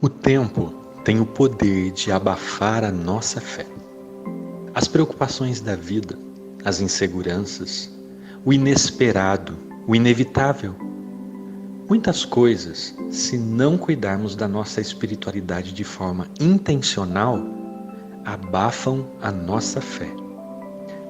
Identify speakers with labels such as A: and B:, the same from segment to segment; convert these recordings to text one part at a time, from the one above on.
A: O tempo tem o poder de abafar a nossa fé. As preocupações da vida, as inseguranças, o inesperado, o inevitável. Muitas coisas, se não cuidarmos da nossa espiritualidade de forma intencional, abafam a nossa fé.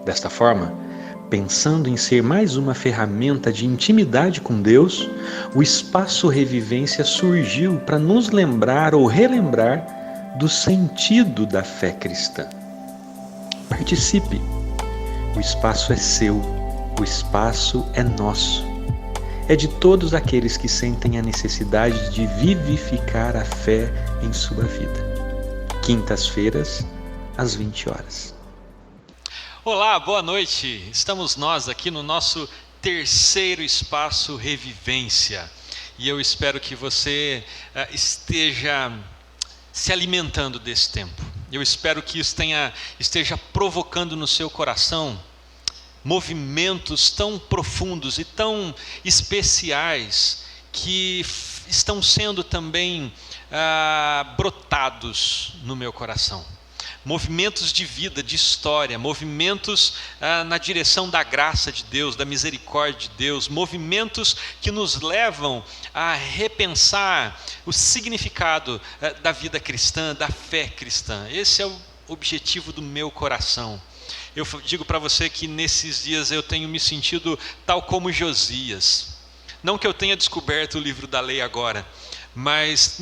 A: Desta forma, pensando em ser mais uma ferramenta de intimidade com Deus, o Espaço Revivência surgiu para nos lembrar ou relembrar do sentido da fé cristã. Participe! O espaço é seu, o espaço é nosso. É de todos aqueles que sentem a necessidade de vivificar a fé em sua vida. Quintas-feiras, às 20 horas.
B: Olá, boa noite. Estamos nós aqui no nosso terceiro Espaço Revivência. E eu espero que você esteja se alimentando desse tempo. Eu espero que isso esteja provocando no seu coração movimentos tão profundos e tão especiais que estão sendo também brotados no meu coração. Movimentos de vida, de história, movimentos na direção da graça de Deus, da misericórdia de Deus, movimentos que nos levam a repensar o significado da vida cristã, da fé cristã. Esse é o objetivo do meu coração. Eu digo para você que nesses dias eu tenho me sentido tal como Josias. Não que eu tenha descoberto o livro da lei agora, mas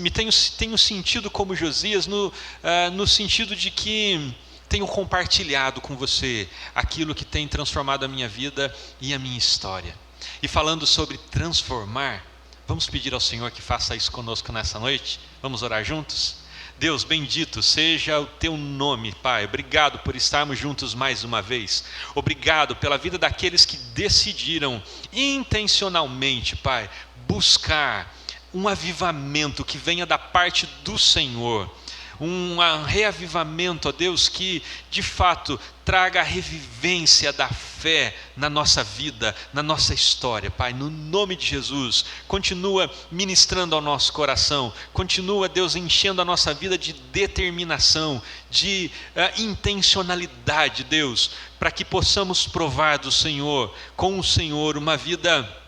B: tenho sentido como Josias no sentido de que tenho compartilhado com você aquilo que tem transformado a minha vida e a minha história. E falando sobre transformar, vamos pedir ao Senhor que faça isso conosco nessa noite? Vamos orar juntos? Deus, bendito seja o teu nome, Pai. Obrigado por estarmos juntos mais uma vez. Obrigado pela vida daqueles que decidiram intencionalmente, Pai, buscar um avivamento que venha da parte do Senhor, um reavivamento, ó Deus, que de fato traga a revivência da fé na nossa vida, na nossa história, Pai, no nome de Jesus. Continua ministrando ao nosso coração, continua, Deus, enchendo a nossa vida de determinação, de intencionalidade, Deus, para que possamos provar do Senhor, com o Senhor, uma vida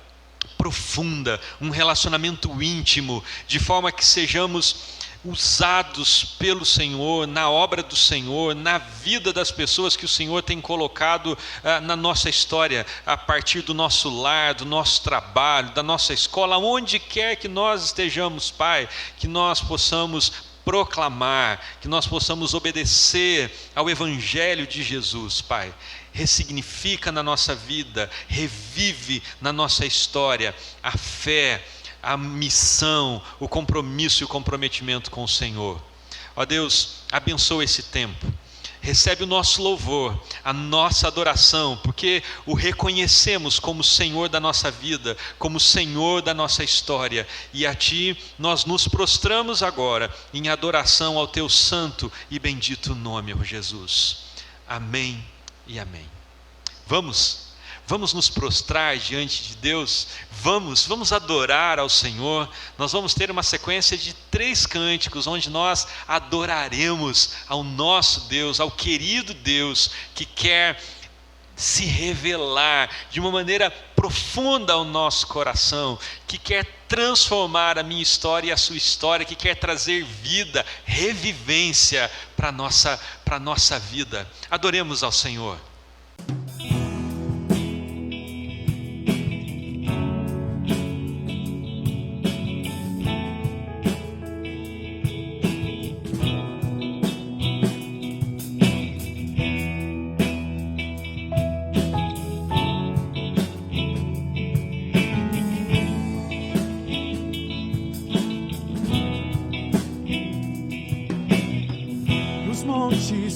B: profunda, um relacionamento íntimo, de forma que sejamos usados pelo Senhor, na obra do Senhor, na vida das pessoas que o Senhor tem colocado na nossa história, a partir do nosso lar, do nosso trabalho, da nossa escola, onde quer que nós estejamos, Pai, que nós possamos proclamar, que nós possamos obedecer ao Evangelho de Jesus, Pai. Ressignifica na nossa vida, revive na nossa história a fé, a missão, o compromisso e o comprometimento com o Senhor. Ó Deus, abençoa esse tempo. Recebe o nosso louvor, a nossa adoração, porque o reconhecemos como Senhor da nossa vida, como Senhor da nossa história. E a Ti nós nos prostramos agora em adoração ao Teu santo e bendito nome, ó Jesus. Amém e amém. Vamos nos prostrar diante de Deus, vamos adorar ao Senhor. Nós vamos ter uma sequência de 3 cânticos, onde nós adoraremos ao nosso Deus, ao querido Deus, que quer se revelar de uma maneira profunda ao nosso coração, que quer transformar a minha história e a sua história, que quer trazer vida, revivência para a nossa vida. Adoremos ao Senhor.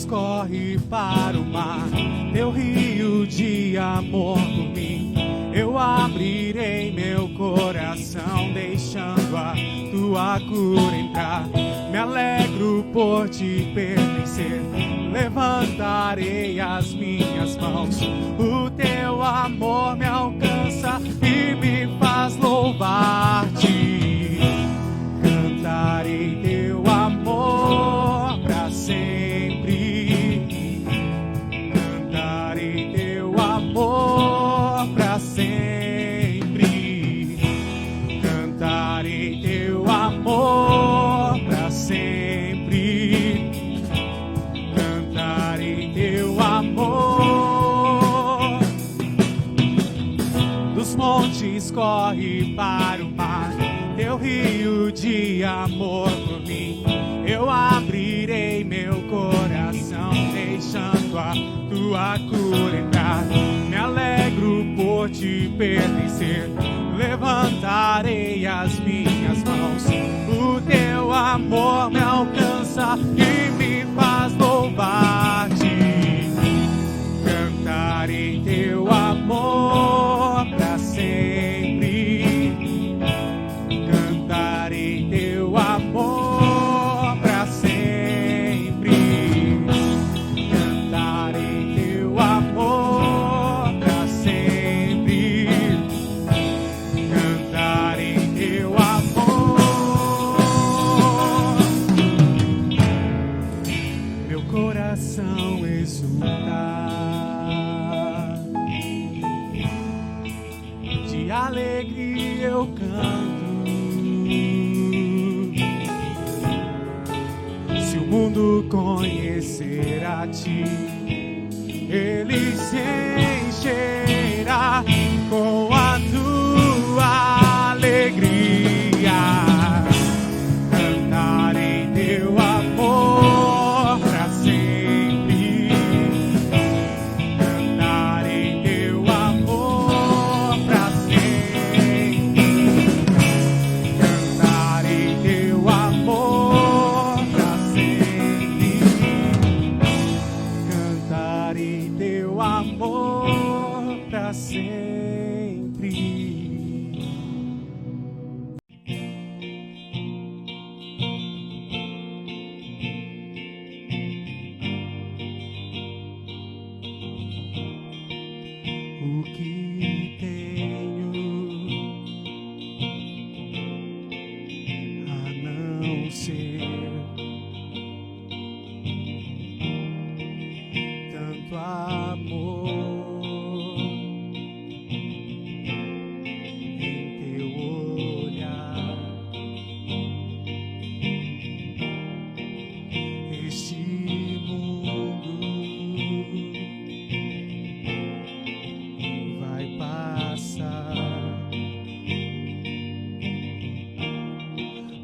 C: Corre para o mar, teu rio de amor por mim. Eu abrirei meu coração, deixando a tua cura entrar. Me alegro por te pertencer, levantarei as minhas mãos. O teu amor me alcança e me faz louvar-te. Cantarei teu para o mar, teu rio de amor por mim. Eu abrirei meu coração, deixando a tua cura entrar. Me alegro por te pertencer, levantarei as minhas mãos. O teu amor me alcança e me faz louvar-te. Cantarei teu amor pra sempre. Cantarei teu amor pra sempre. Cantarei teu amor pra sempre. Cantarei teu amor. Meu coração exulta de alegria, eu canto. Se o mundo conhecer a ti, ele se encherá com a tua alegria. Cantarei teu amor pra sempre. Cantarei teu amor pra sempre. Cantarei teu amor pra sempre. Cantarei teu amor pra sempre. O que tenho a não ser tanto amor em teu olhar? Este mundo vai passar,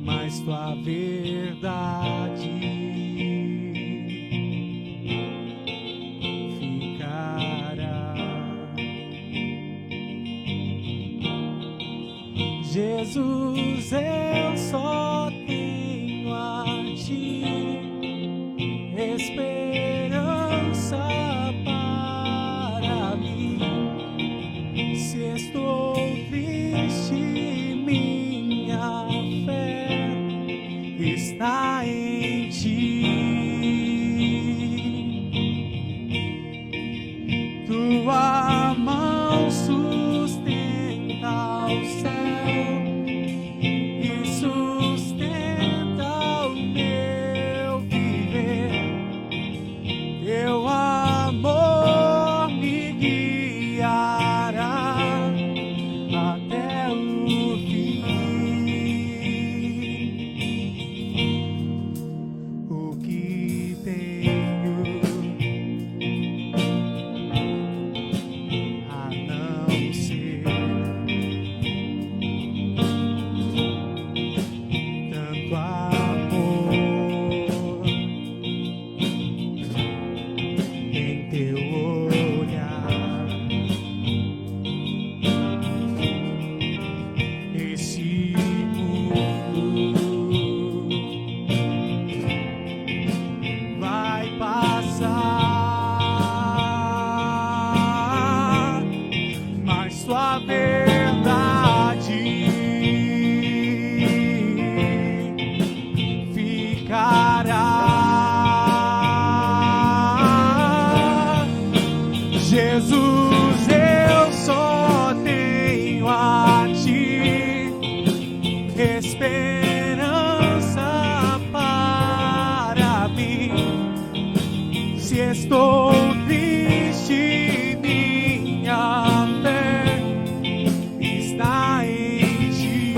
C: mas tua verdade ficará. Jesus, eu só tenho a ti, esperança para mim. Se estou triste, minha fé está em ti. Tua mão sustenta o céu e sustenta o meu viver. Teu amor me guiará até o fim. O que tenho a não ser tanto amor em teu olhar? Esse mundo vai passar, mas tua verdade ficará. Jesus, eu só tenho a ti, esperança para mim. Se estou triste, minha fé está em ti.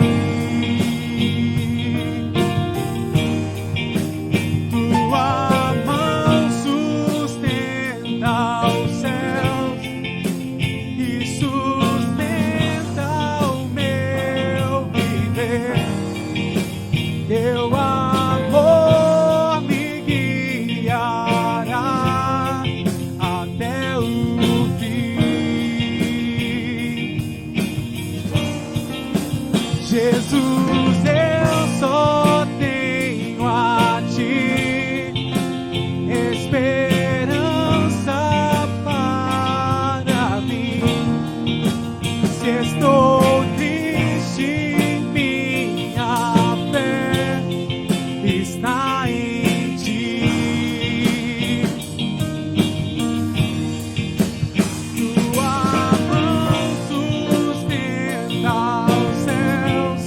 C: está em ti. Tua mão sustenta os céus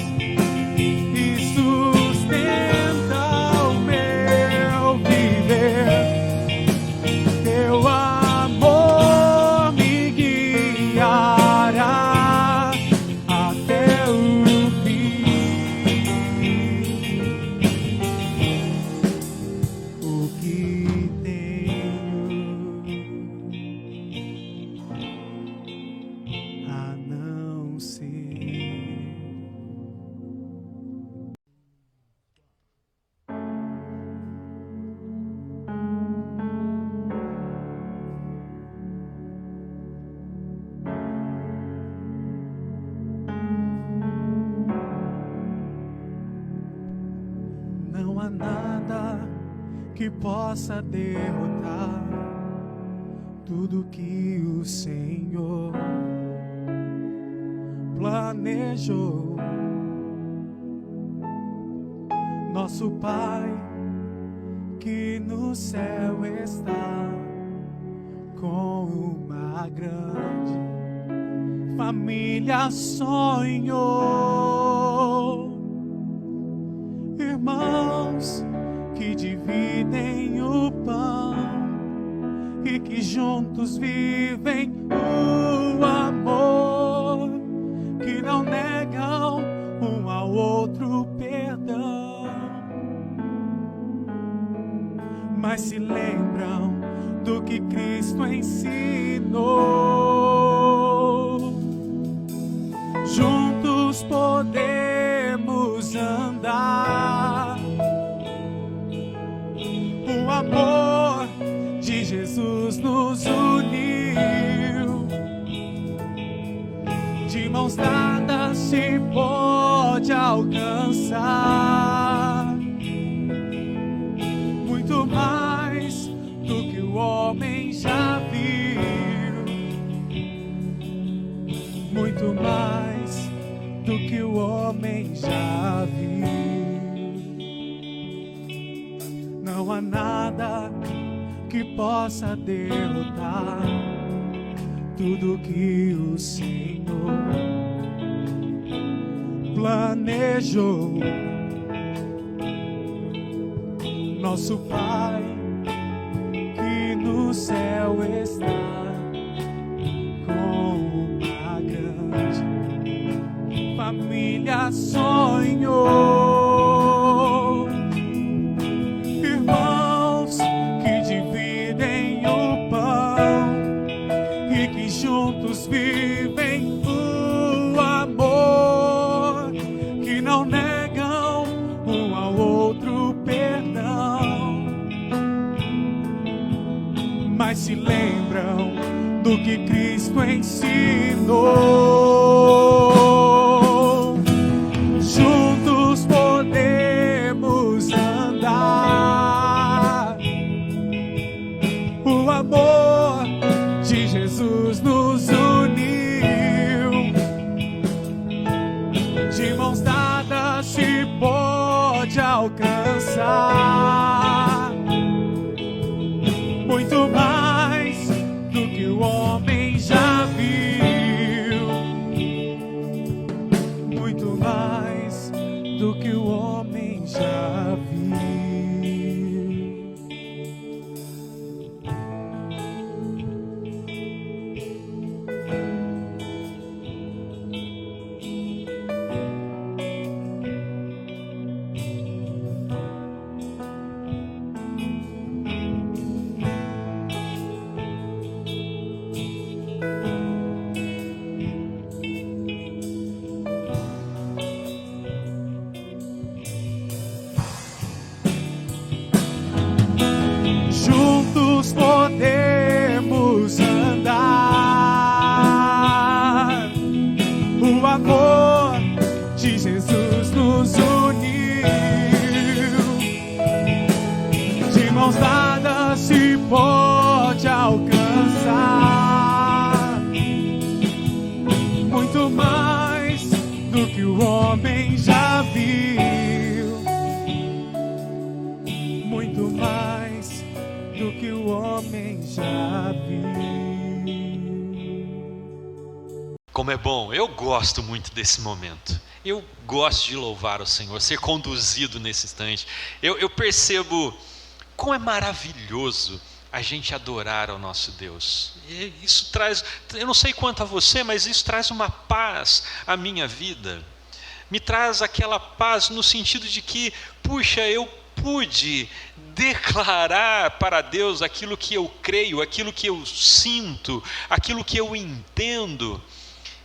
C: e sustenta o meu viver. Teu amor me guiará até o fim. O que tenho a não ser? Não há nada que possa derrotar tudo que o Senhor planejou. Nosso Pai que no céu está com uma grande família sonhou. Irmãos que dividem o pão e que juntos vivem o amor, que não negam um ao outro perdão, mas se lembram do que Cristo ensinou. Juntos podemos andar. O amor de Jesus nos uniu. De mãos dadas se pode alcançar muito mais do que o homem já viu, muito mais do que o homem já viu. Não há nada que possa derrotar tudo que o Senhor planejou. Nosso Pai que no céu está com uma grande família sonhou. Irmãos que dividem o pão e que juntos vivem o amor, que não negam um ao outro perdão, mas se lembram do que Cristo ensinou. Juntos podemos andar. O amor de Jesus nos uniu. De mãos dadas se pode alcançar muito mais do que o homem já viu, muito mais do que o homem já viu. Juntos podemos andar. O amor de Jesus nos uniu. De mãos dadas se pode alcançar muito mais do que o homem já viu, muito mais do que o homem já viu.
B: Como é bom, eu gosto muito desse momento. Eu gosto de louvar o Senhor, ser conduzido nesse instante. Eu percebo como é maravilhoso a gente adorar ao nosso Deus. E isso traz, eu não sei quanto a você, mas isso traz uma paz à minha vida. Me traz aquela paz no sentido de que, puxa, eu pude declarar para Deus aquilo que eu creio, aquilo que eu sinto, aquilo que eu entendo.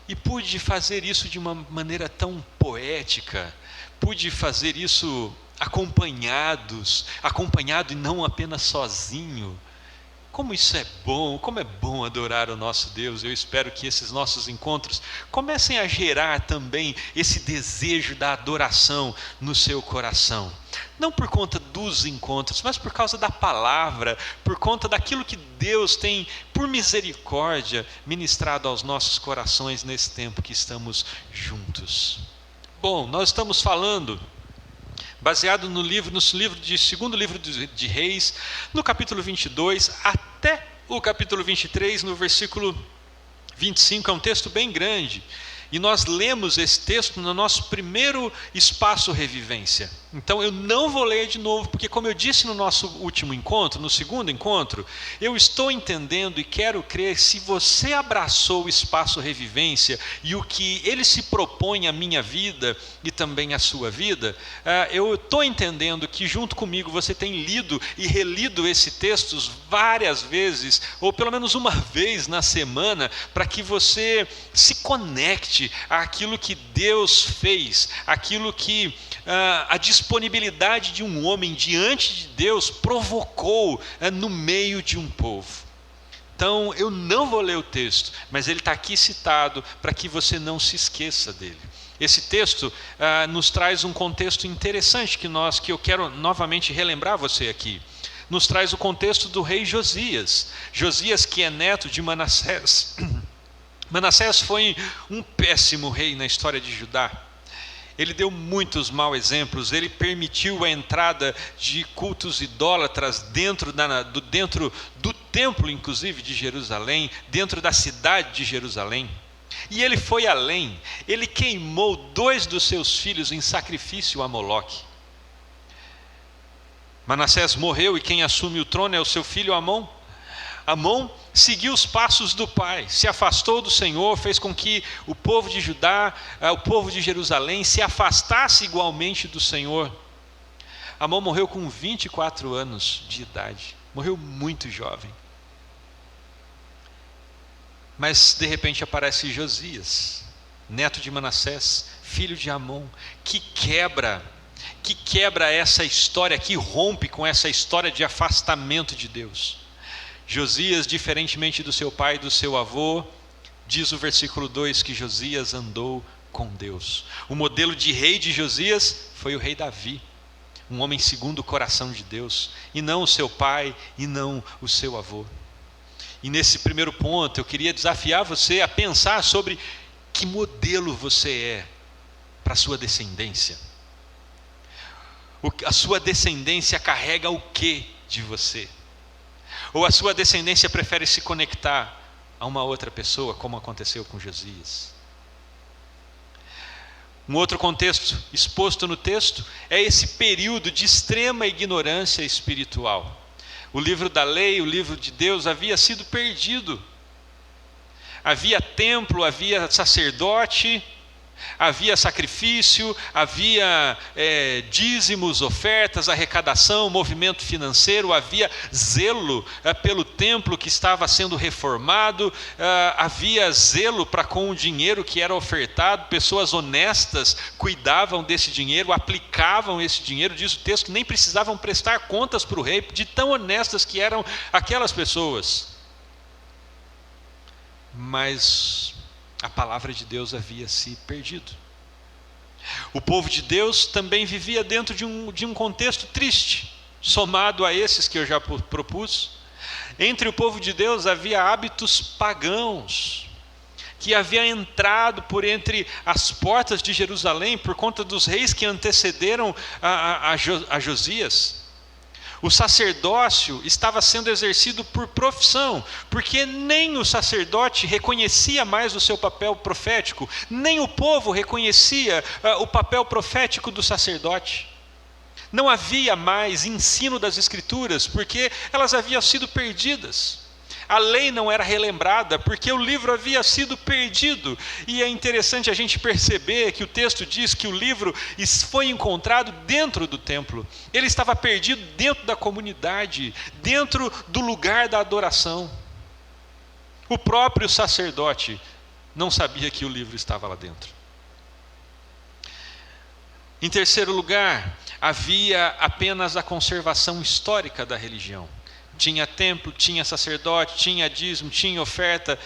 B: E pude fazer isso de uma maneira tão poética, pude fazer isso acompanhado e não apenas sozinho. Como isso é bom, como é bom adorar o nosso Deus. Eu espero que esses nossos encontros comecem a gerar também esse desejo da adoração no seu coração. Não por conta dos encontros, mas por causa da palavra, por conta daquilo que Deus tem, por misericórdia, ministrado aos nossos corações nesse tempo que estamos juntos. Bom, nós estamos falando baseado no segundo livro de Reis, no capítulo 22, até o capítulo 23, no versículo 25, é um texto bem grande. E nós lemos esse texto no nosso primeiro espaço Revivência. Então eu não vou ler de novo, porque como eu disse no nosso último encontro, no segundo encontro, eu estou entendendo e quero crer, se você abraçou o espaço Revivência e o que ele se propõe à minha vida e também à sua vida, eu estou entendendo que junto comigo você tem lido e relido esse texto várias vezes, ou pelo menos uma vez na semana, para que você se conecte àquilo que Deus fez, aquilo que a disponibilidade de um homem diante de Deus provocou no meio de um povo. Então eu não vou ler o texto, mas ele está aqui citado para que você não se esqueça dele. Esse texto nos traz um contexto interessante que eu quero novamente relembrar você aqui. Nos traz o contexto do rei Josias. Josias, que é neto de Manassés. Manassés foi um péssimo rei na história de Judá. Ele deu muitos maus exemplos, ele permitiu a entrada de cultos idólatras dentro do templo, inclusive, de Jerusalém, dentro da cidade de Jerusalém. E ele foi além, ele queimou 2 dos seus filhos em sacrifício a Moloque. Manassés morreu e quem assume o trono é o seu filho Amon. Amon seguiu os passos do pai, se afastou do Senhor, fez com que o povo de Judá, o povo de Jerusalém, se afastasse igualmente do Senhor. Amon morreu com 24 anos de idade, morreu muito jovem. Mas de repente aparece Josias, neto de Manassés, filho de Amon, que quebra essa história, que rompe com essa história de afastamento de Deus. Josias, diferentemente do seu pai e do seu avô, diz o versículo 2 que Josias andou com Deus. O modelo de rei de Josias foi o rei Davi, um homem segundo o coração de Deus, e não o seu pai e não o seu avô. E nesse primeiro ponto eu queria desafiar você a pensar sobre que modelo você é para a sua descendência. A sua descendência carrega o que de você? Ou a sua descendência prefere se conectar a uma outra pessoa, como aconteceu com Josias? Um outro contexto exposto no texto é esse período de extrema ignorância espiritual. O livro da lei, o livro de Deus havia sido perdido. Havia templo, havia sacerdote, havia sacrifício, havia dízimos, ofertas, arrecadação, movimento financeiro, havia zelo pelo templo que estava sendo reformado, havia zelo para com o dinheiro que era ofertado, pessoas honestas cuidavam desse dinheiro, aplicavam esse dinheiro, diz o texto que nem precisavam prestar contas para o rei, de tão honestas que eram aquelas pessoas. Mas a palavra de Deus havia se perdido. O povo de Deus também vivia dentro de um contexto triste, somado a esses que eu já propus. Entre o povo de Deus havia hábitos pagãos, que havia entrado por entre as portas de Jerusalém, por conta dos reis que antecederam a Josias. O sacerdócio estava sendo exercido por profissão, porque nem o sacerdote reconhecia mais o seu papel profético, nem o povo reconhecia o papel profético do sacerdote. Não havia mais ensino das Escrituras, porque elas haviam sido perdidas. A lei não era relembrada, porque o livro havia sido perdido. E é interessante a gente perceber que o texto diz que o livro foi encontrado dentro do templo. Ele estava perdido dentro da comunidade, dentro do lugar da adoração. O próprio sacerdote não sabia que o livro estava lá dentro. Em terceiro lugar, havia apenas a conservação histórica da religião. Tinha templo, tinha sacerdote, tinha dízimo, tinha oferta,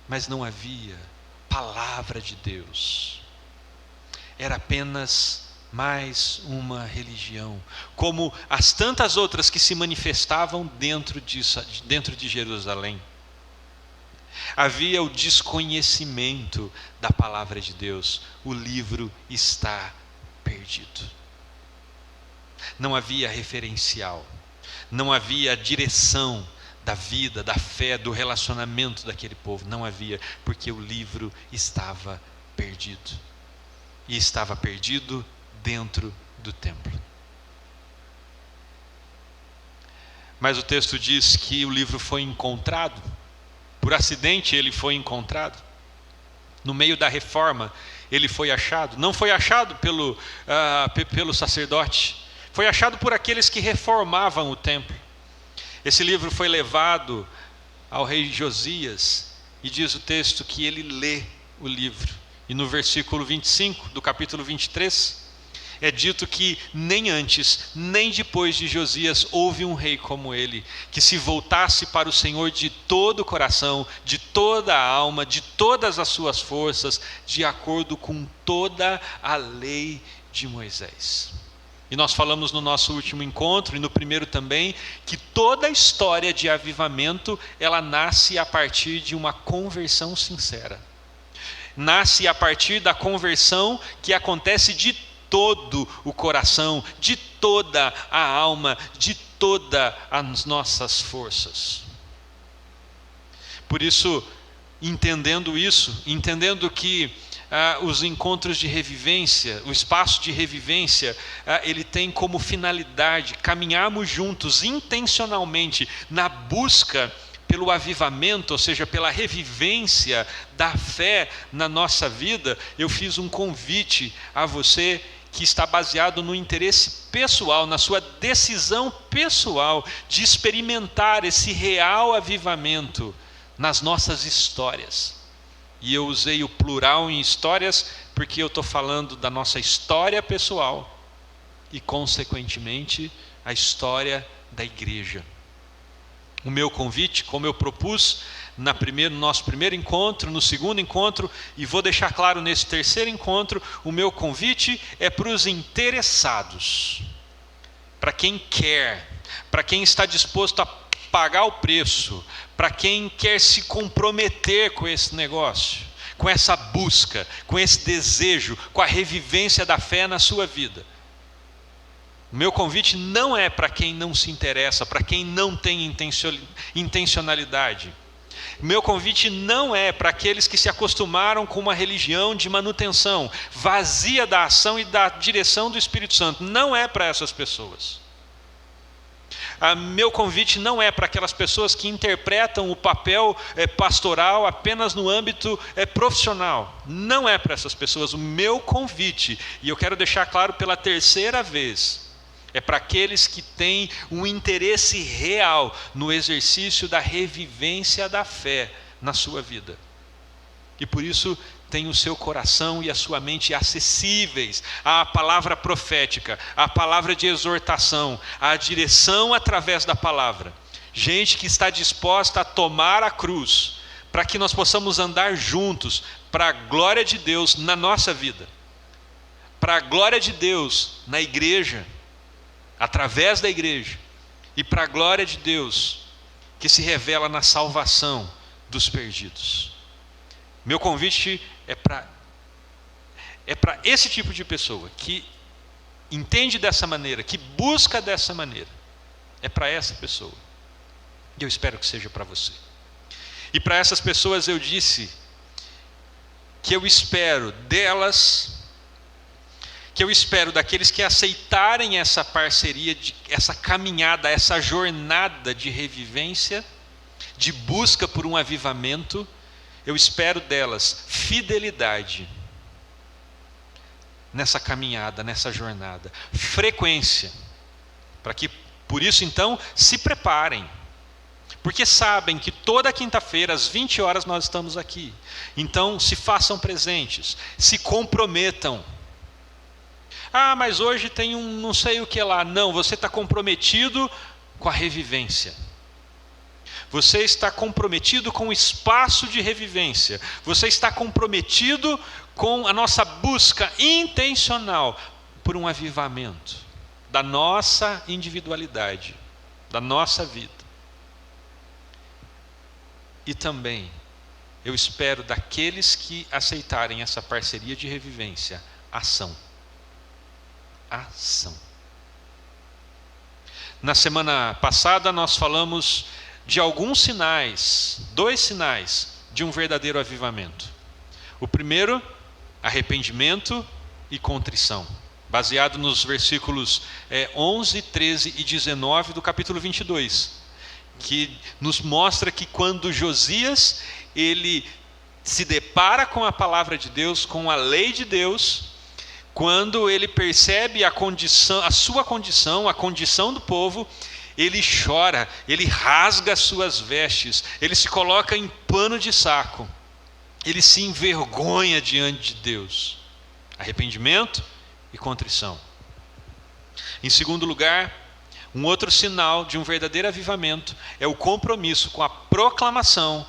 B: mas não havia palavra de Deus. Era apenas mais uma religião, como as tantas outras que se manifestavam dentro de Jerusalém. Havia o desconhecimento da palavra de Deus. O livro está perdido. Não havia referencial, não havia direção da vida, da fé, do relacionamento daquele povo. Não havia, porque o livro estava perdido. E estava perdido dentro do templo. Mas o texto diz que o livro foi encontrado. Por acidente ele foi encontrado. No meio da reforma ele foi achado. Não foi achado pelo sacerdote. Foi achado por aqueles que reformavam o templo. Esse livro foi levado ao rei Josias. E diz o texto que ele lê o livro. E no versículo 25 do capítulo 23... é dito que nem antes, nem depois de Josias houve um rei como ele, que se voltasse para o Senhor de todo o coração, de toda a alma, de todas as suas forças, de acordo com toda a lei de Moisés. E nós falamos no nosso último encontro, e no primeiro também, que toda a história de avivamento, ela nasce a partir de uma conversão sincera. Nasce a partir da conversão que acontece de todo o coração, de toda a alma, de todas as nossas forças. Por isso, entendendo que os encontros de revivência, o espaço de revivência, ele tem como finalidade caminharmos juntos intencionalmente na busca pelo avivamento, ou seja, pela revivência da fé na nossa vida. Eu fiz um convite a você que está baseado no interesse pessoal, na sua decisão pessoal de experimentar esse real avivamento nas nossas histórias. E eu usei o plural em histórias porque eu estou falando da nossa história pessoal e, consequentemente, a história da igreja. O meu convite, como eu propus no nosso primeiro encontro, no segundo encontro, e vou deixar claro nesse terceiro encontro, o meu convite é para os interessados, para quem quer, para quem está disposto a pagar o preço, para quem quer se comprometer com esse negócio, com essa busca, com esse desejo, com a revivência da fé na sua vida. O meu convite não é para quem não se interessa, para quem não tem intencionalidade. O meu convite não é para aqueles que se acostumaram com uma religião de manutenção, vazia da ação e da direção do Espírito Santo. Não é para essas pessoas. Meu convite não é para aquelas pessoas que interpretam o papel pastoral apenas no âmbito profissional. Não é para essas pessoas. O meu convite, e eu quero deixar claro pela terceira vez, é para aqueles que têm um interesse real no exercício da revivência da fé na sua vida. E por isso tem o seu coração e a sua mente acessíveis à palavra profética, à palavra de exortação, à direção através da palavra. Gente que está disposta a tomar a cruz, para que nós possamos andar juntos, para a glória de Deus na nossa vida, para a glória de Deus na igreja, através da igreja, e para a glória de Deus que se revela na salvação dos perdidos. Meu convite é para esse tipo de pessoa que entende dessa maneira, que busca dessa maneira, é para essa pessoa. E eu espero que seja para você. E para essas pessoas eu disse que eu espero delas, que eu espero daqueles que aceitarem essa parceria, essa caminhada, essa jornada de revivência, de busca por um avivamento, eu espero delas fidelidade nessa caminhada, nessa jornada, frequência, para que, por isso então, se preparem, porque sabem que toda quinta-feira, às 20 horas, nós estamos aqui. Então, se façam presentes, se comprometam. Ah, mas hoje tem um não sei o que lá. Não, você está comprometido com a revivência. Você está comprometido com o espaço de revivência. Você está comprometido com a nossa busca intencional por um avivamento da nossa individualidade, da nossa vida. E também, eu espero daqueles que aceitarem essa parceria de revivência, ação. Ação. Na semana passada nós falamos de alguns sinais, 2 sinais de um verdadeiro avivamento. O primeiro, arrependimento e contrição, baseado nos versículos 11, 13 e 19 do capítulo 22, que nos mostra que quando Josias ele se depara com a palavra de Deus, com a lei de Deus, quando ele percebe a sua condição, a condição do povo, ele chora, ele rasga as suas vestes, ele se coloca em pano de saco, ele se envergonha diante de Deus. Arrependimento e contrição. Em segundo lugar, um outro sinal de um verdadeiro avivamento é o compromisso com a proclamação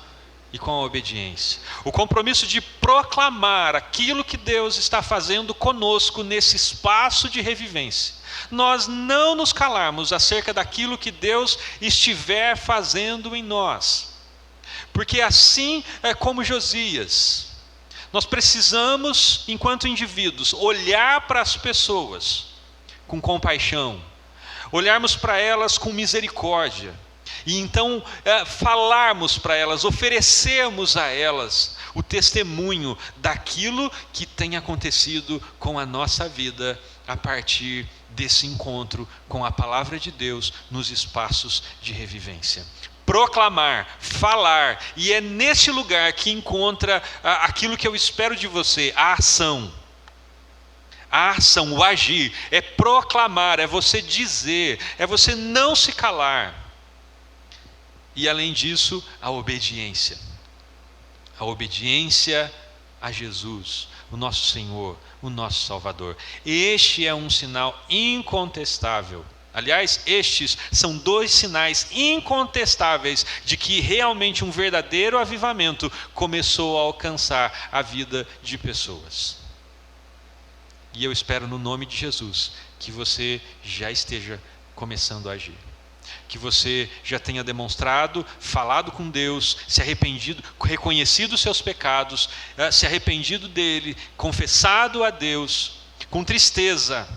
B: e com a obediência. O compromisso de proclamar aquilo que Deus está fazendo conosco nesse espaço de revivência. Nós não nos calarmos acerca daquilo que Deus estiver fazendo em nós. Porque assim é como Josias, nós precisamos, enquanto indivíduos, olhar para as pessoas com compaixão, olharmos para elas com misericórdia, e então falarmos para elas, oferecermos a elas o testemunho daquilo que tem acontecido com a nossa vida a partir desse encontro com a palavra de Deus nos espaços de revivência. Proclamar, falar, e é nesse lugar que encontra aquilo que eu espero de você, a ação. A ação, o agir, é proclamar, é você dizer, é você não se calar. E além disso, a obediência. A obediência a Jesus, o nosso Senhor, o nosso Salvador. Este é um sinal incontestável. Aliás, estes são 2 sinais incontestáveis de que realmente um verdadeiro avivamento começou a alcançar a vida de pessoas. E eu espero no nome de Jesus que você já esteja começando a agir. Que você já tenha demonstrado, falado com Deus, se arrependido, reconhecido os seus pecados, se arrependido dele, confessado a Deus, com tristeza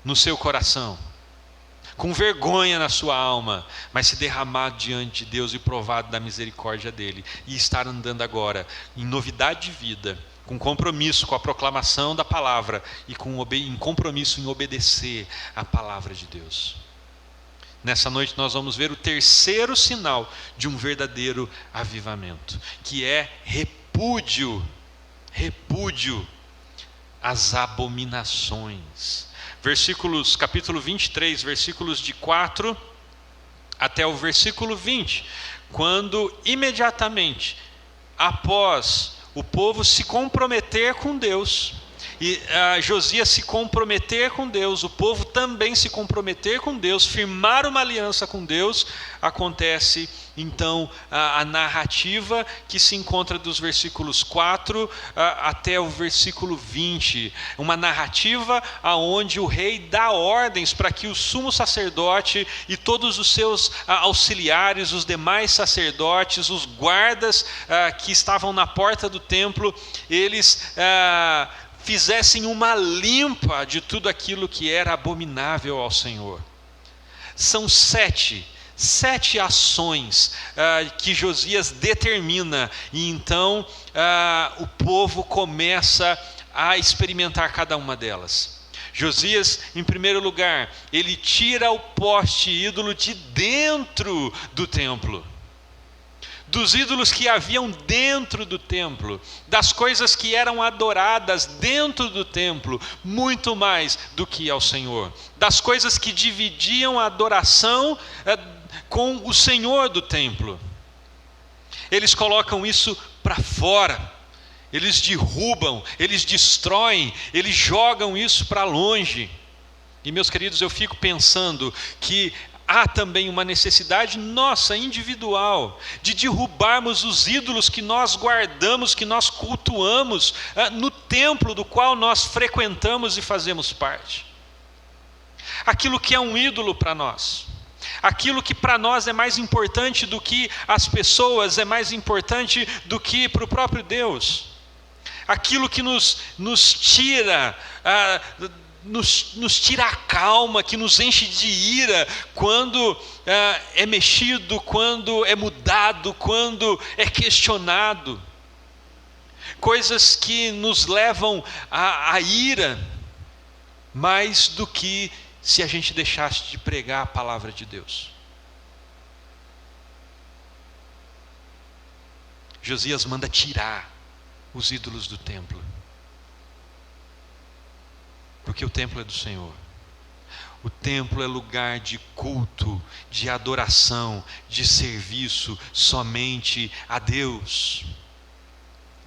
B: no seu coração, com vergonha na sua alma, mas se derramado diante de Deus e provado da misericórdia dele, e estar andando agora em novidade de vida, com compromisso com a proclamação da palavra e em compromisso em obedecer a palavra de Deus. Nessa noite nós vamos ver o terceiro sinal de um verdadeiro avivamento, que é repúdio às abominações. Capítulo 23, versículos de 4 até o versículo 20, quando imediatamente após o povo se comprometer com Deus, e Josias se comprometer com Deus, o povo também se comprometer com Deus, firmar uma aliança com Deus, acontece então a narrativa que se encontra dos versículos 4 até o versículo 20, uma narrativa onde o rei dá ordens para que o sumo sacerdote e todos os seus auxiliares, os demais sacerdotes, os guardas que estavam na porta do templo, eles fizessem uma limpa de tudo aquilo que era abominável ao Senhor. São sete ações que Josias determina, e então o povo começa a experimentar cada uma delas. Josias, em primeiro lugar, ele tira o poste ídolo de dentro do templo, dos ídolos que haviam dentro do templo, das coisas que eram adoradas dentro do templo, muito mais do que ao Senhor, das coisas que dividiam a adoração com o Senhor do templo. Eles colocam isso para fora. Eles derrubam, eles destroem, eles jogam isso para longe. E, meus queridos, eu fico pensando que há também uma necessidade nossa, individual, de derrubarmos os ídolos que nós guardamos, que nós cultuamos no templo do qual nós frequentamos e fazemos parte. Aquilo que é um ídolo para nós, aquilo que para nós é mais importante do que as pessoas, é mais importante do que para o próprio Deus. Aquilo que nos tira a calma, que nos enche de ira quando é mexido, quando é mudado, quando é questionado. Coisas que nos levam à ira, mais do que se a gente deixasse de pregar a palavra de Deus. Josias manda tirar os ídolos do templo, porque o templo é do Senhor. O templo é lugar de culto, de adoração, de serviço somente a Deus.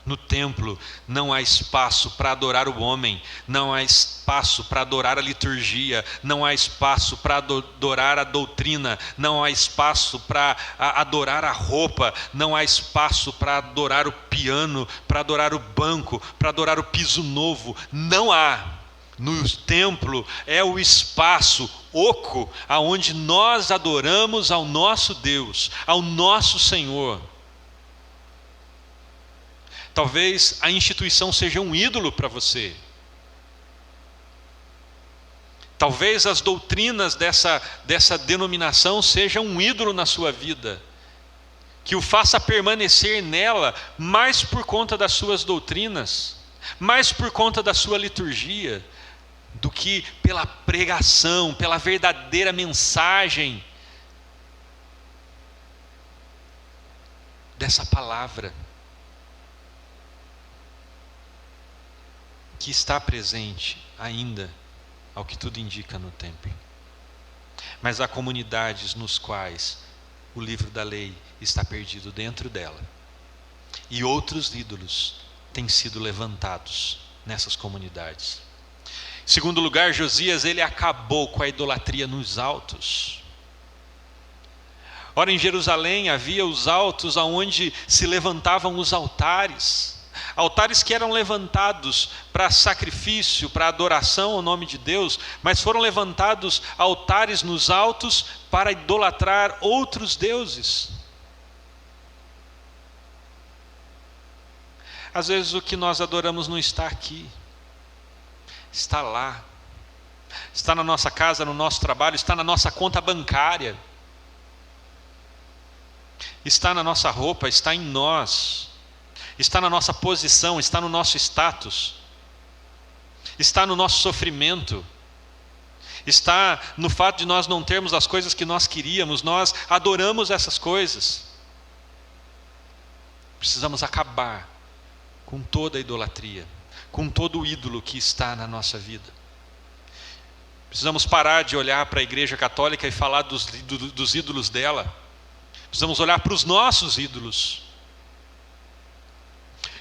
B: No templo não há espaço para adorar o homem, não há espaço para adorar a liturgia, não há espaço para adorar a doutrina, não há espaço para adorar a roupa, não há espaço para adorar o piano, para adorar o banco, para adorar o piso novo. Não há. No templo é o espaço oco aonde nós adoramos ao nosso Deus, ao nosso Senhor. Talvez a instituição seja um ídolo para você. Talvez as doutrinas dessa denominação sejam um ídolo na sua vida, que o faça permanecer nela mais por conta das suas doutrinas, mais por conta da sua liturgia, do que pela pregação, pela verdadeira mensagem dessa palavra, que está presente ainda, ao que tudo indica, no templo. Mas há comunidades nos quais o livro da lei está perdido dentro dela, e outros ídolos têm sido levantados nessas comunidades. Em segundo lugar, Josias, ele acabou com a idolatria nos altos. Ora, em Jerusalém havia os altos aonde se levantavam os altares que eram levantados para sacrifício, para adoração ao nome de Deus, mas foram levantados altares nos altos para idolatrar outros deuses. Às vezes o que nós adoramos não está aqui, está lá, está na nossa casa, no nosso trabalho, está na nossa conta bancária, está na nossa roupa, está em nós, está na nossa posição, está no nosso status, está no nosso sofrimento, está no fato de nós não termos as coisas que nós queríamos. Nós adoramos essas coisas. Precisamos acabar com toda a idolatria, com todo o ídolo que está na nossa vida. Precisamos parar de olhar para a Igreja Católica e falar dos ídolos dela. Precisamos olhar para os nossos ídolos.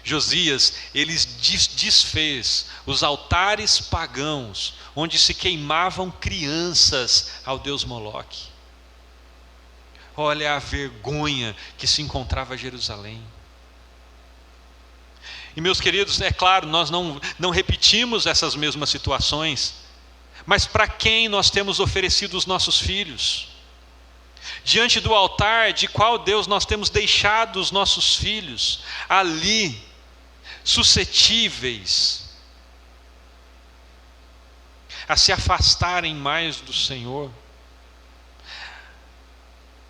B: Josias, ele desfez os altares pagãos, onde se queimavam crianças ao deus Moloque. Olha a vergonha que se encontrava em Jerusalém. E, meus queridos, é claro, nós não repetimos essas mesmas situações, mas para quem nós temos oferecido os nossos filhos? Diante do altar de qual Deus nós temos deixado os nossos filhos? Ali, suscetíveis a se afastarem mais do Senhor,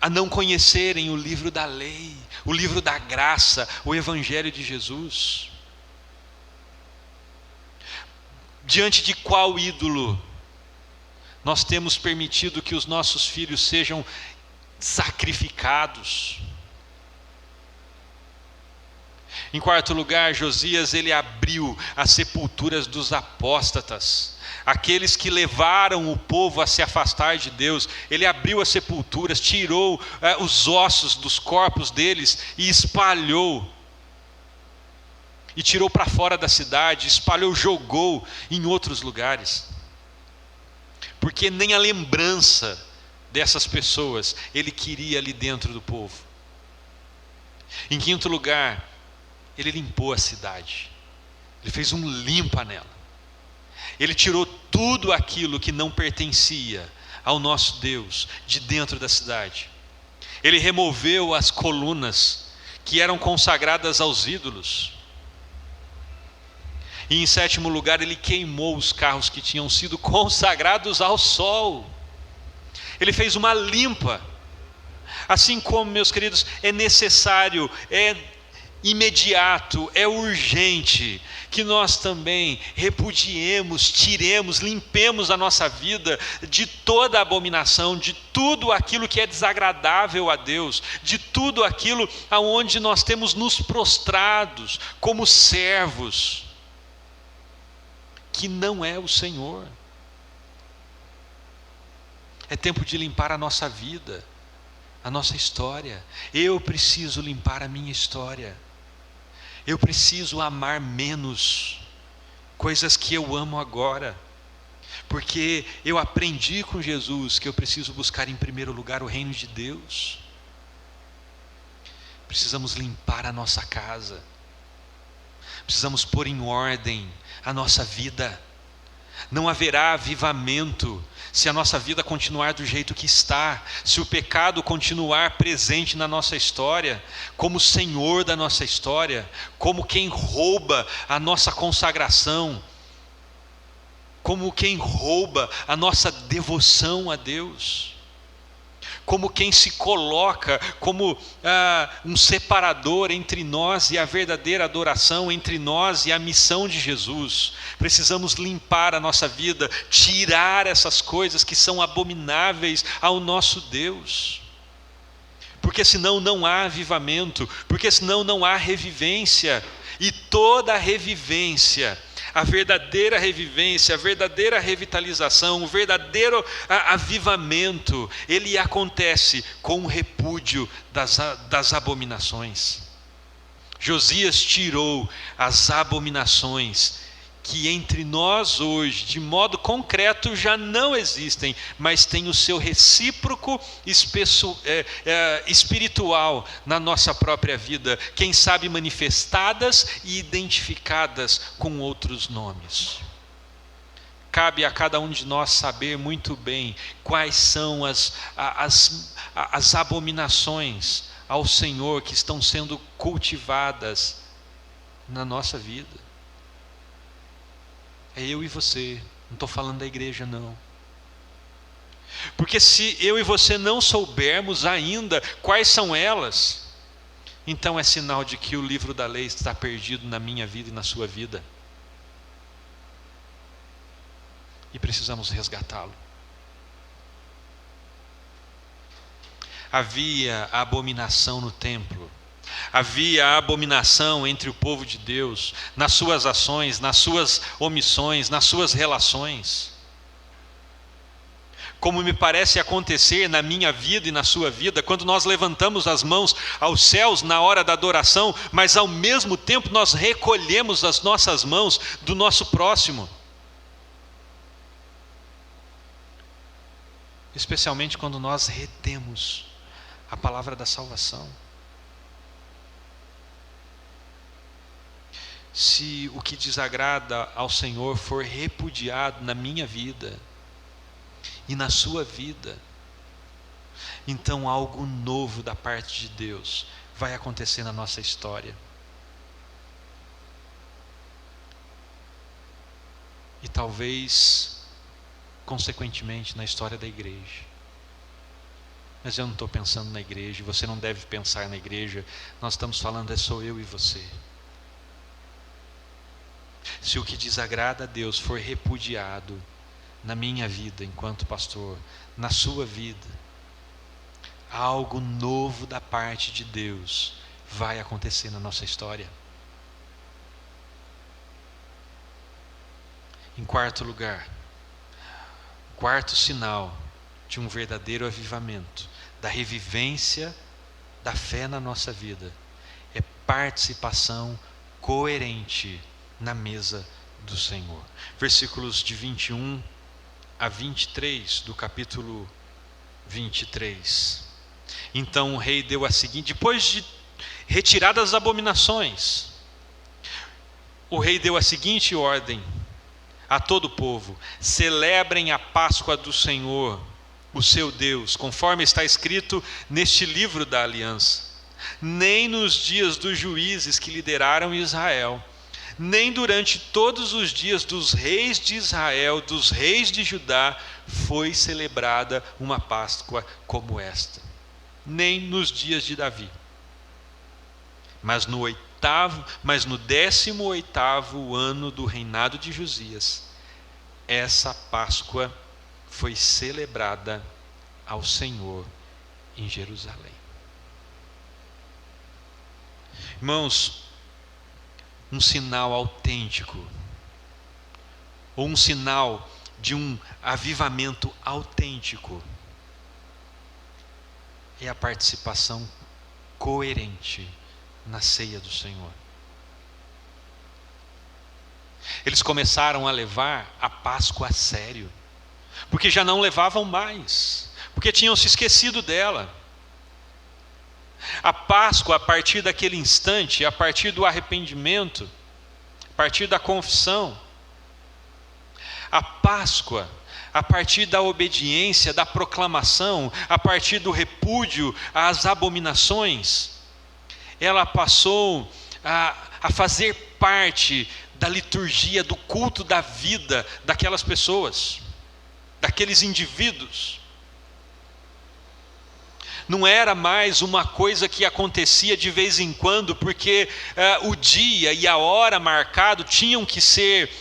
B: a não conhecerem o livro da lei, o livro da graça, o Evangelho de Jesus. Diante de qual ídolo nós temos permitido que os nossos filhos sejam sacrificados? Em quarto lugar, Josias, ele abriu as sepulturas dos apóstatas, aqueles que levaram o povo a se afastar de Deus. Ele abriu as sepulturas, tirou os ossos dos corpos deles e espalhou. E tirou para fora da cidade, espalhou, jogou em outros lugares. Porque nem a lembrança dessas pessoas ele queria ali dentro do povo. Em quinto lugar, ele limpou a cidade. Ele fez um limpa nela. Ele tirou tudo aquilo que não pertencia ao nosso Deus de dentro da cidade. Ele removeu as colunas que eram consagradas aos ídolos. E em sétimo lugar, ele queimou os carros que tinham sido consagrados ao sol. Ele fez uma limpa. Assim como, meus queridos, é necessário, é imediato, é urgente que nós também repudiemos, tiremos, limpemos a nossa vida de toda abominação, de tudo aquilo que é desagradável a Deus, de tudo aquilo aonde nós temos nos prostrados como servos, que não é o Senhor. É tempo de limpar a nossa vida, a nossa história. Eu preciso limpar a minha história. Eu preciso amar menos coisas que eu amo agora, porque eu aprendi com Jesus que eu preciso buscar em primeiro lugar o reino de Deus. Precisamos limpar a nossa casa, precisamos pôr em ordem a nossa vida. Não haverá avivamento se a nossa vida continuar do jeito que está, se o pecado continuar presente na nossa história, como Senhor da nossa história, como quem rouba a nossa consagração, como quem rouba a nossa devoção a Deus, como quem se coloca como um separador entre nós e a verdadeira adoração, entre nós e a missão de Jesus. Precisamos limpar a nossa vida, tirar essas coisas que são abomináveis ao nosso Deus, porque senão não há avivamento, porque senão não há revivência. E toda a revivência, a verdadeira revivência, a verdadeira revitalização, o verdadeiro avivamento, ele acontece com o repúdio das abominações. Josias tirou as abominações que entre nós hoje, de modo concreto, já não existem, mas tem o seu recíproco espiritual na nossa própria vida, quem sabe manifestadas e identificadas com outros nomes. Cabe a cada um de nós saber muito bem quais são as abominações ao Senhor que estão sendo cultivadas na nossa vida. É eu e você, não estou falando da igreja não. Porque se eu e você não soubermos ainda quais são elas, então é sinal de que o livro da lei está perdido na minha vida e na sua vida. E precisamos resgatá-lo. Havia a abominação no templo. Havia a abominação entre o povo de Deus, nas suas ações, nas suas omissões, nas suas relações. Como me parece acontecer na minha vida e na sua vida, quando nós levantamos as mãos aos céus na hora da adoração, mas ao mesmo tempo nós recolhemos as nossas mãos do nosso próximo. Especialmente quando nós retemos a palavra da salvação. Se o que desagrada ao Senhor for repudiado na minha vida e na sua vida, então algo novo da parte de Deus vai acontecer na nossa história. E talvez consequentemente, na história da igreja. Mas eu não estou pensando na igreja, você não deve pensar na igreja. Nós estamos falando, sou eu e você. Se o que desagrada a Deus for repudiado na minha vida enquanto pastor, na sua vida, algo novo da parte de Deus vai acontecer na nossa história. Em quarto lugar, quarto sinal de um verdadeiro avivamento, da revivência da fé na nossa vida, é participação coerente na mesa do Senhor. Versículos de 21 a 23 do capítulo 23. Então o rei deu a seguinte, depois de retiradas as abominações, o rei deu a seguinte ordem a todo o povo: celebrem a Páscoa do Senhor, o seu Deus, conforme está escrito neste livro da aliança. Nem nos dias dos juízes que lideraram Israel, nem durante todos os dias dos reis de Israel, dos reis de Judá, foi celebrada uma Páscoa como esta. Nem nos dias de Davi. Mas no 18º ano do reinado de Josias, essa Páscoa foi celebrada ao Senhor em Jerusalém. Irmãos, um sinal autêntico, ou um sinal de um avivamento autêntico, é a participação coerente na ceia do Senhor. Eles começaram a levar a Páscoa a sério, porque já não levavam mais, porque tinham se esquecido dela. A Páscoa, a partir daquele instante, a partir do arrependimento, a partir da confissão, a Páscoa, a partir da obediência, da proclamação, a partir do repúdio às abominações, ela passou a fazer parte da liturgia, do culto da vida daquelas pessoas, daqueles indivíduos. Não era mais uma coisa que acontecia de vez em quando, porque o dia e a hora marcado tinham que ser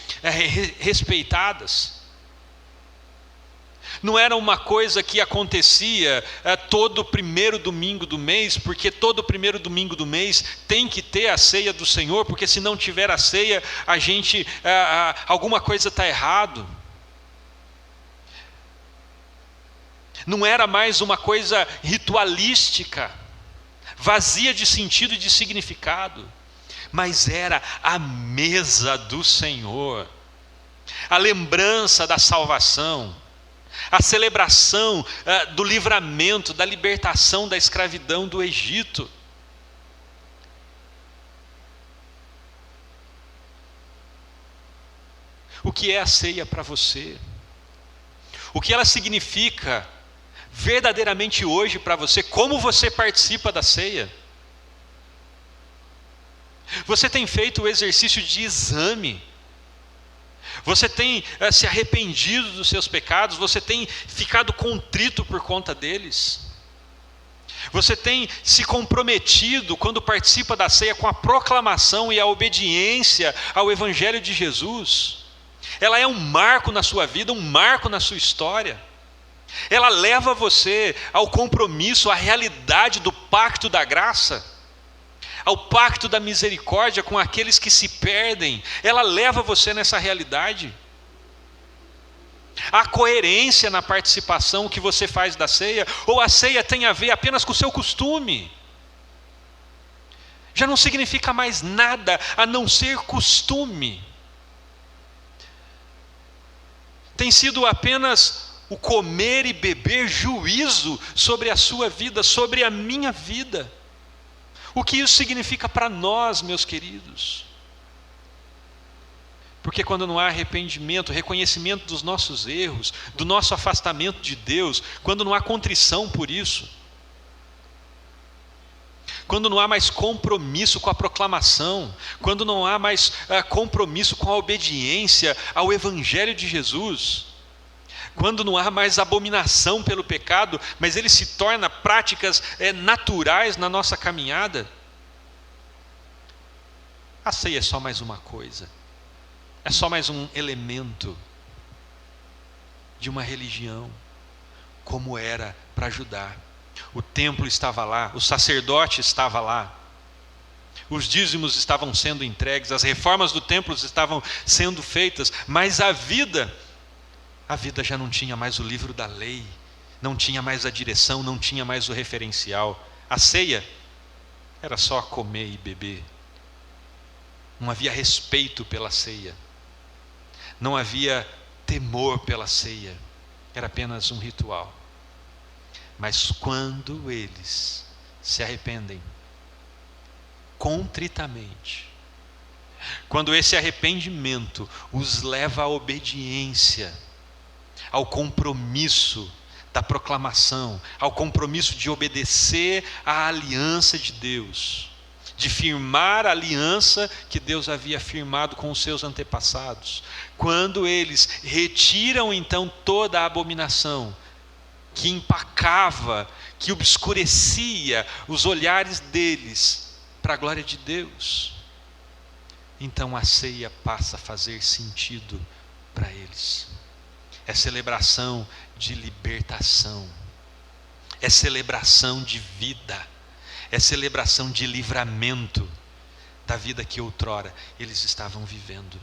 B: respeitadas. Não era uma coisa que acontecia todo primeiro domingo do mês, porque todo primeiro domingo do mês tem que ter a ceia do Senhor, porque se não tiver a ceia, alguma coisa está errado. Não era mais uma coisa ritualística, vazia de sentido e de significado, mas era a mesa do Senhor, a lembrança da salvação, a celebração do livramento, da libertação da escravidão do Egito. O que é a ceia para você? O que ela significa verdadeiramente hoje para você? Como você participa da ceia? Você tem feito o exercício de exame? Você tem se arrependido dos seus pecados? Você tem ficado contrito por conta deles? Você tem se comprometido quando participa da ceia com a proclamação e a obediência ao Evangelho de Jesus? Ela é um marco na sua vida, um marco na sua história. Ela leva você ao compromisso, à realidade do pacto da graça, ao pacto da misericórdia com aqueles que se perdem. Ela leva você nessa realidade. Há coerência na participação que você faz da ceia, ou a ceia tem a ver apenas com o seu costume? Já não significa mais nada a não ser costume. Tem sido apenas o comer e beber juízo sobre a sua vida, sobre a minha vida. O que isso significa para nós, meus queridos? Porque quando não há arrependimento, reconhecimento dos nossos erros, do nosso afastamento de Deus, quando não há contrição por isso, quando não há mais compromisso com a proclamação, quando não há mais compromisso com a obediência ao Evangelho de Jesus, quando não há mais abominação pelo pecado, mas ele se torna práticas naturais na nossa caminhada. A ceia é só mais uma coisa, é só mais um elemento de uma religião, como era para Judá. O templo estava lá, o sacerdote estava lá, os dízimos estavam sendo entregues, as reformas do templo estavam sendo feitas, mas a vida já não tinha mais o livro da lei, não tinha mais a direção, não tinha mais o referencial. A ceia era só comer e beber. Não havia respeito pela ceia, não havia temor pela ceia, era apenas um ritual. Mas quando eles se arrependem contritamente, quando esse arrependimento os leva à obediência, ao compromisso da proclamação, ao compromisso de obedecer à aliança de Deus, de firmar a aliança que Deus havia firmado com os seus antepassados, quando eles retiram então toda a abominação que empacava, que obscurecia os olhares deles para a glória de Deus, então a ceia passa a fazer sentido para eles. É celebração de libertação, é celebração de vida, é celebração de livramento da vida que outrora eles estavam vivendo.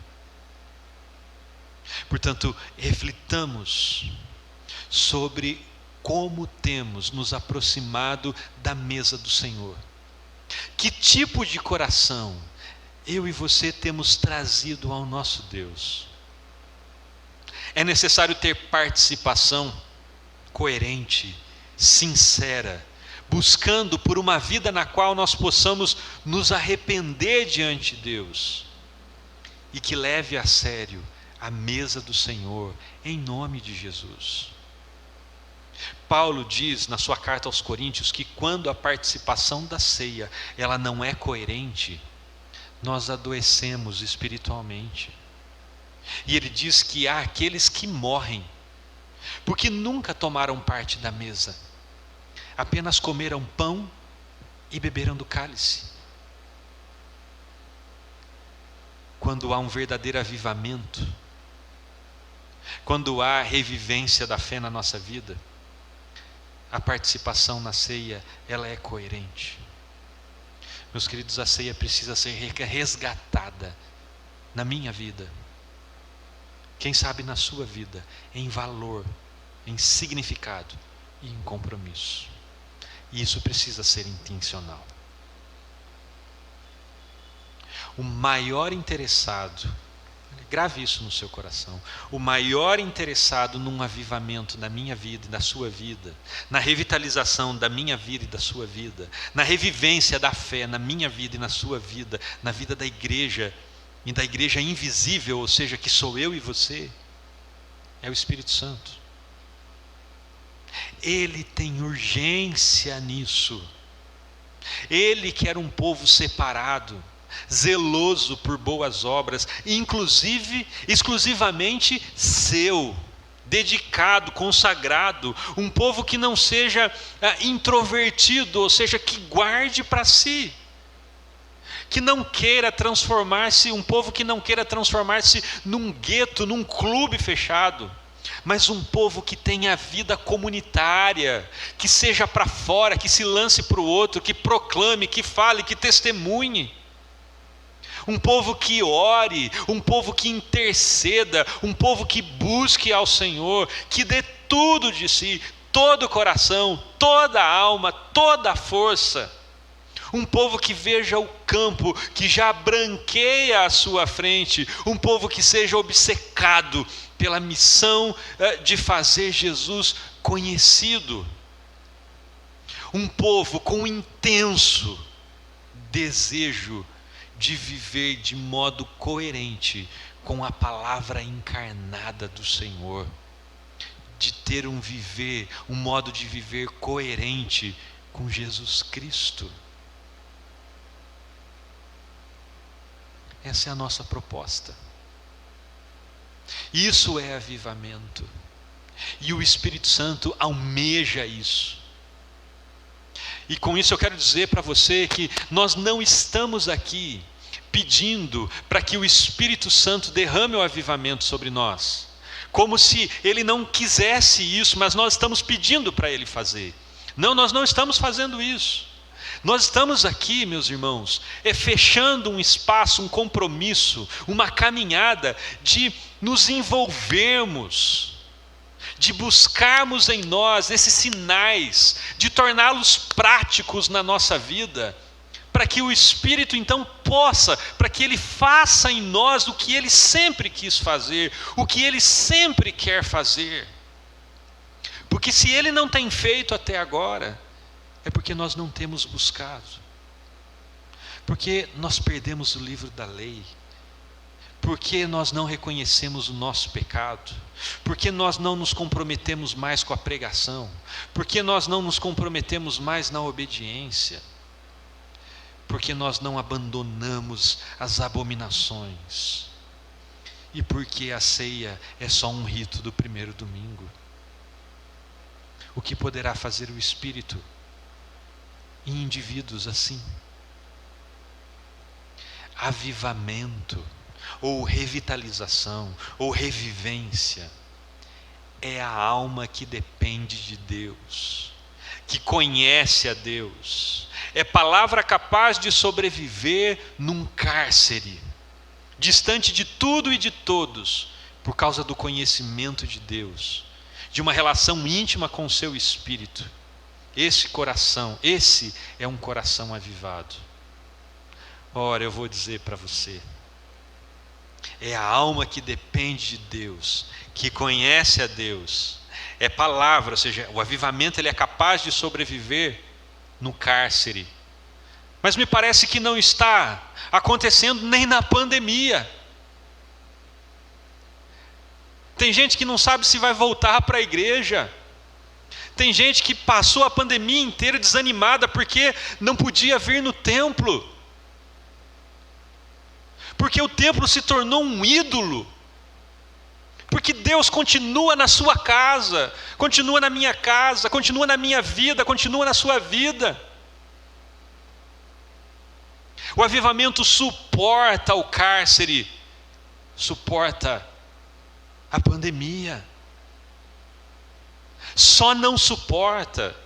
B: Portanto, reflitamos sobre como temos nos aproximado da mesa do Senhor. Que tipo de coração eu e você temos trazido ao nosso Deus? É necessário ter participação coerente, sincera, buscando por uma vida na qual nós possamos nos arrepender diante de Deus e que leve a sério a mesa do Senhor, em nome de Jesus. Paulo diz na sua carta aos Coríntios que quando a participação da ceia ela não é coerente, nós adoecemos espiritualmente. E ele diz que há aqueles que morrem porque nunca tomaram parte da mesa, apenas comeram pão e beberam do cálice. Quando há um verdadeiro avivamento, quando há revivência da fé na nossa vida, a participação na ceia, ela é coerente. Meus queridos, a ceia precisa ser resgatada na minha vida, quem sabe na sua vida, em valor, em significado e em compromisso. E isso precisa ser intencional. O maior interessado, grave isso no seu coração, o maior interessado num avivamento da minha vida e da sua vida, na revitalização da minha vida e da sua vida, na revivência da fé na minha vida e na sua vida, na vida da igreja e da igreja invisível, ou seja, que sou eu e você, é o Espírito Santo. Ele tem urgência nisso. Ele quer um povo separado, zeloso por boas obras, inclusive, exclusivamente seu, dedicado, consagrado, um povo que não seja introvertido, ou seja, que guarde para si, que não queira transformar-se, um povo que não queira transformar-se num gueto, num clube fechado, mas um povo que tenha vida comunitária, que seja para fora, que se lance para o outro, que proclame, que fale, que testemunhe. Um povo que ore, um povo que interceda, um povo que busque ao Senhor, que dê tudo de si, todo o coração, toda a alma, toda a força. Um povo que veja o campo que já branqueia à sua frente, um povo que seja obcecado pela missão de fazer Jesus conhecido. Um povo com intenso desejo de viver de modo coerente com a palavra encarnada do Senhor, de ter um modo de viver coerente com Jesus Cristo. Essa é a nossa proposta. Isso é avivamento. E o Espírito Santo almeja isso. E com isso eu quero dizer para você que nós não estamos aqui pedindo para que o Espírito Santo derrame o avivamento sobre nós, como se Ele não quisesse isso, mas nós estamos pedindo para Ele fazer. Não, nós não estamos fazendo isso. Nós estamos aqui, meus irmãos, fechando um espaço, um compromisso, uma caminhada de nos envolvermos, de buscarmos em nós esses sinais, de torná-los práticos na nossa vida, para que o Espírito então possa, para que Ele faça em nós o que Ele sempre quis fazer, o que Ele sempre quer fazer. Porque se Ele não tem feito até agora, é porque nós não temos buscado, porque nós perdemos o livro da lei, porque nós não reconhecemos o nosso pecado, porque nós não nos comprometemos mais com a pregação, porque nós não nos comprometemos mais na obediência, porque nós não abandonamos as abominações, e porque a ceia é só um rito do primeiro domingo. O que poderá fazer o Espírito em indivíduos assim? Avivamento, ou revitalização, ou revivência, é a alma que depende de Deus, que conhece a Deus, é palavra capaz de sobreviver num cárcere, distante de tudo e de todos, por causa do conhecimento de Deus, de uma relação íntima com o seu Espírito. Esse coração, esse é um coração avivado. Ora, eu vou dizer para você, é a alma que depende de Deus, que conhece a Deus, é palavra, ou seja, o avivamento ele é capaz de sobreviver no cárcere. Mas me parece que não está acontecendo nem na pandemia. Tem gente que não sabe se vai voltar para a igreja. Tem gente que passou a pandemia inteira desanimada porque não podia vir no templo. Porque o templo se tornou um ídolo. Porque Deus continua na sua casa, continua na minha casa, continua na minha vida, continua na sua vida. O avivamento suporta o cárcere, suporta a pandemia. Só não suporta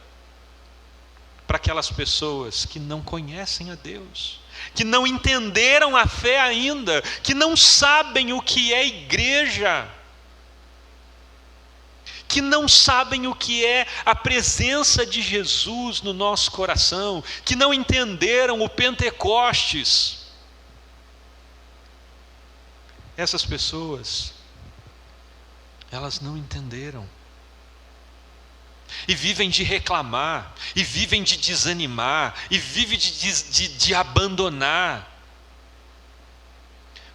B: para aquelas pessoas que não conhecem a Deus, que não entenderam a fé ainda, que não sabem o que é igreja, que não sabem o que é a presença de Jesus no nosso coração, que não entenderam o Pentecostes. Essas pessoas, elas não entenderam. E vivem de reclamar, e vivem de desanimar, e vivem de abandonar,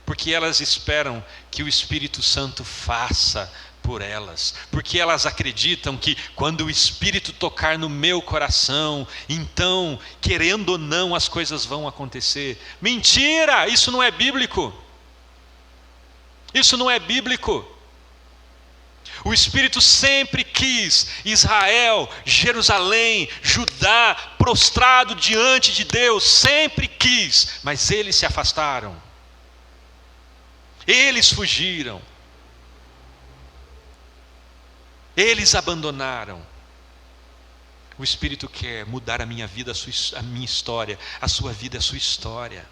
B: porque elas esperam que o Espírito Santo faça por elas, porque elas acreditam que quando o Espírito tocar no meu coração, então, querendo ou não, as coisas vão acontecer. Mentira! Isso não é bíblico. Isso não é bíblico. O Espírito sempre quis Israel, Jerusalém, Judá, prostrado diante de Deus, sempre quis, mas eles se afastaram, eles fugiram, eles abandonaram. O Espírito quer mudar a minha vida, a minha história, a sua vida, a sua história.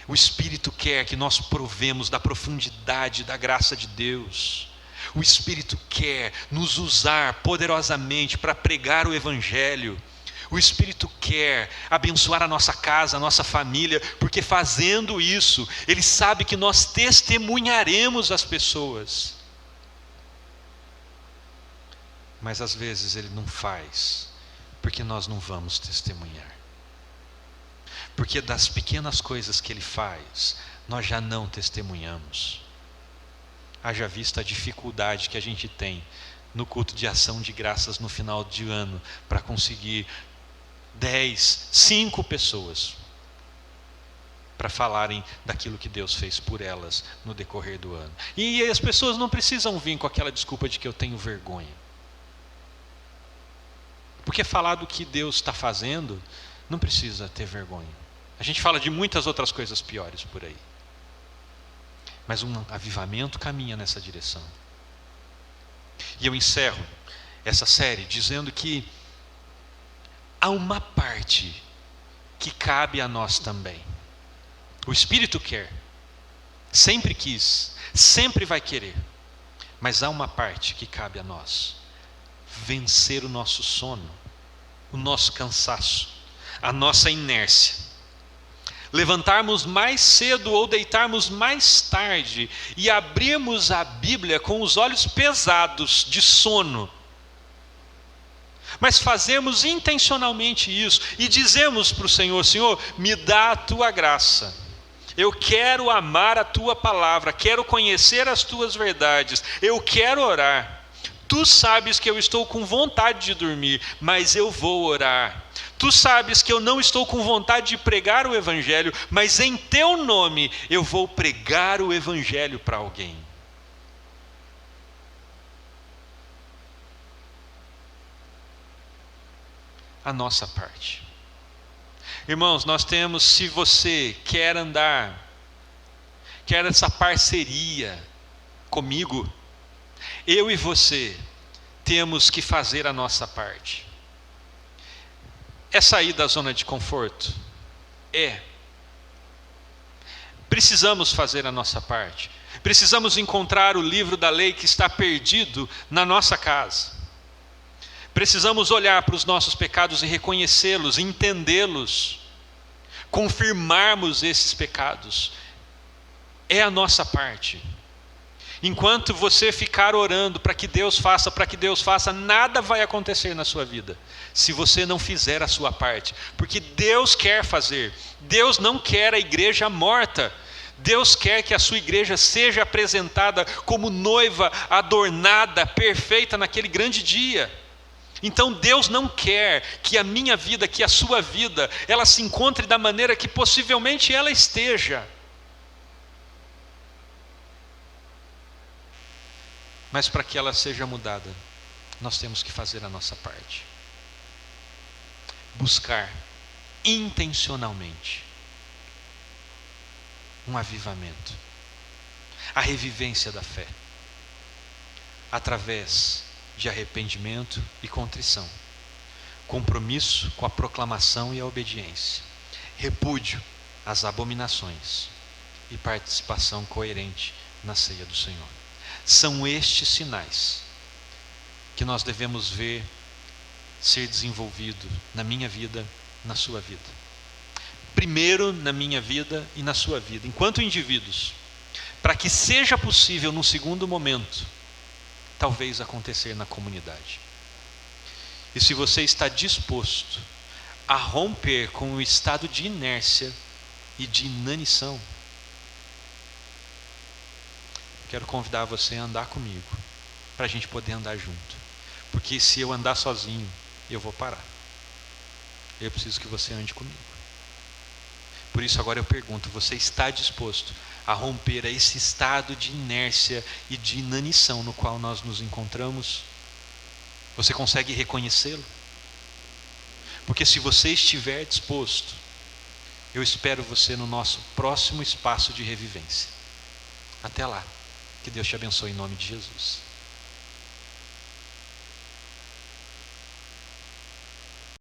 B: O Espírito quer que nós provemos da profundidade da graça de Deus. O Espírito quer nos usar poderosamente para pregar o Evangelho. O Espírito quer abençoar a nossa casa, a nossa família, porque fazendo isso, Ele sabe que nós testemunharemos as pessoas. Mas às vezes Ele não faz, porque nós não vamos testemunhar. Porque das pequenas coisas que Ele faz, nós já não testemunhamos. Haja vista a dificuldade que a gente tem no culto de ação de graças no final de ano, para conseguir 5 pessoas. para falarem daquilo que Deus fez por elas no decorrer do ano. E as pessoas não precisam vir com aquela desculpa de que eu tenho vergonha. Porque falar do que Deus está fazendo, não precisa ter vergonha. A gente fala de muitas outras coisas piores por aí. Mas um avivamento caminha nessa direção. E eu encerro essa série dizendo que há uma parte que cabe a nós também. O Espírito quer, sempre quis, sempre vai querer. Mas há uma parte que cabe a nós: vencer o nosso sono, o nosso cansaço, a nossa inércia. Levantarmos mais cedo ou deitarmos mais tarde e abrirmos a Bíblia com os olhos pesados de sono. Mas fazemos intencionalmente isso e dizemos para o Senhor: Senhor, me dá a tua graça. Eu quero amar a tua palavra, quero conhecer as tuas verdades, eu quero orar. Tu sabes que eu estou com vontade de dormir, mas eu vou orar. Tu sabes que eu não estou com vontade de pregar o Evangelho, mas em teu nome eu vou pregar o Evangelho para alguém. A nossa parte. Irmãos, nós temos, se você quer andar, quer essa parceria comigo, eu e você temos que fazer a nossa parte. É sair da zona de conforto? É. Precisamos fazer a nossa parte. Precisamos encontrar o livro da lei que está perdido na nossa casa. Precisamos olhar para os nossos pecados e reconhecê-los, entendê-los, confirmarmos esses pecados. É a nossa parte. Enquanto você ficar orando para que Deus faça, nada vai acontecer na sua vida, se você não fizer a sua parte. Porque Deus quer fazer. Deus não quer a igreja morta. Deus quer que a sua igreja seja apresentada como noiva adornada, perfeita naquele grande dia. Então Deus não quer que a minha vida, que a sua vida, ela se encontre da maneira que possivelmente ela esteja. Mas para que ela seja mudada, nós temos que fazer a nossa parte. Buscar intencionalmente um avivamento, a revivência da fé, através de arrependimento e contrição, compromisso com a proclamação e a obediência, repúdio às abominações e participação coerente na ceia do Senhor. São estes sinais que nós devemos ver ser desenvolvido na minha vida, na sua vida. Primeiro na minha vida e na sua vida, enquanto indivíduos, para que seja possível, num segundo momento, talvez acontecer na comunidade. E se você está disposto a romper com o estado de inércia e de inanição, quero convidar você a andar comigo, para a gente poder andar junto. Porque se eu andar sozinho, eu vou parar. Eu preciso que você ande comigo. Por isso agora eu pergunto: você está disposto a romper esse estado de inércia e de inanição no qual nós nos encontramos? Você consegue reconhecê-lo? Porque se você estiver disposto, eu espero você no nosso próximo espaço de revivência. Até lá. Que Deus te abençoe em nome de Jesus.